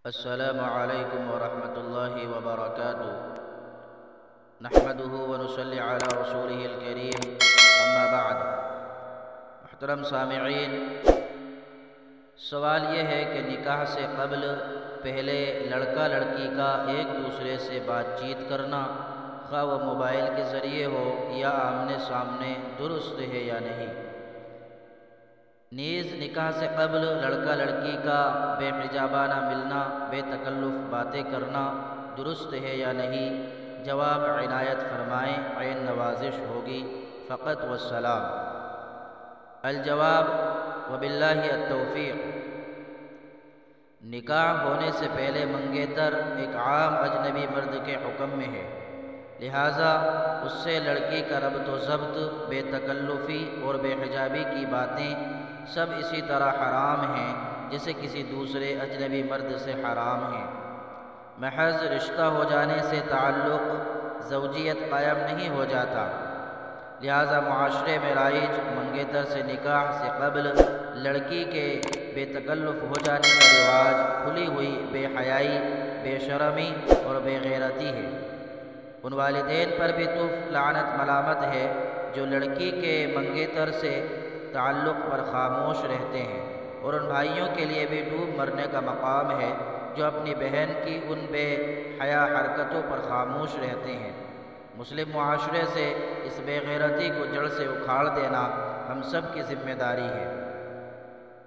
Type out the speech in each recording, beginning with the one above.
السلام علیکم ورحمۃ اللہ وبرکاتہ۔ نحمدہ ونصلی علی رسولہ الکریم، اما بعد۔ محترم سامعین، سوال یہ ہے کہ نکاح سے قبل پہلے لڑکا لڑکی کا ایک دوسرے سے بات چیت کرنا، خواہ وہ موبائل کے ذریعے ہو یا آمنے سامنے، درست ہے یا نہیں؟ نیز نکاح سے قبل لڑکا لڑکی کا بے حجابانہ ملنا، بے تکلف باتیں کرنا درست ہے یا نہیں؟ جواب عنایت فرمائیں، عین نوازش ہوگی، فقط والسلام۔ الجواب وباللہ التوفیق۔ نکاح ہونے سے پہلے منگیتر ایک عام اجنبی مرد کے حکم میں ہے، لہٰذا اس سے لڑکی کا ربط و ضبط، بے تکلفی اور بے حجابی کی باتیں سب اسی طرح حرام ہیں جیسے کسی دوسرے اجنبی مرد سے حرام ہیں۔ محض رشتہ ہو جانے سے تعلق زوجیت قائم نہیں ہو جاتا، لہٰذا معاشرے میں رائج منگیتر سے نکاح سے قبل لڑکی کے بے تکلف ہو جانے کا رواج کھلی ہوئی بے حیائی، بے شرمی اور بے غیرتی ہے۔ ان والدین پر بھی لعنت ملامت ہے جو لڑکی کے منگیتر سے تعلق پر خاموش رہتے ہیں، اور ان بھائیوں کے لیے بھی ڈوب مرنے کا مقام ہے جو اپنی بہن کی ان بے حیا حرکتوں پر خاموش رہتے ہیں۔ مسلم معاشرے سے اس بے غیرتی کو جڑ سے اکھاڑ دینا ہم سب کی ذمہ داری ہے۔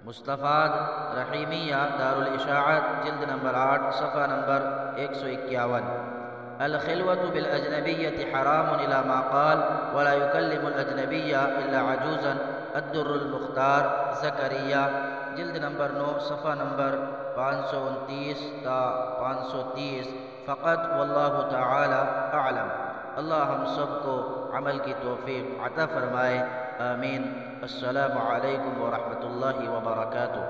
مستفاد رحیمیہ دارالاشاعت جلد نمبر 8 صفحہ نمبر 151۔ الخلوة بالأجنبية حرام إلى ما قال ولا يكلم الأجنبية إلا عجوزا، الدر المختار زکریا جلد نمبر 9 صفحہ نمبر 529 تا 530۔ فقط واللہ تعالی اعلم۔ اللہ ہم سب کو عمل کی توفیق عطا فرمائے، آمین۔ السلام علیکم ورحمۃ اللہ وبرکاتہ۔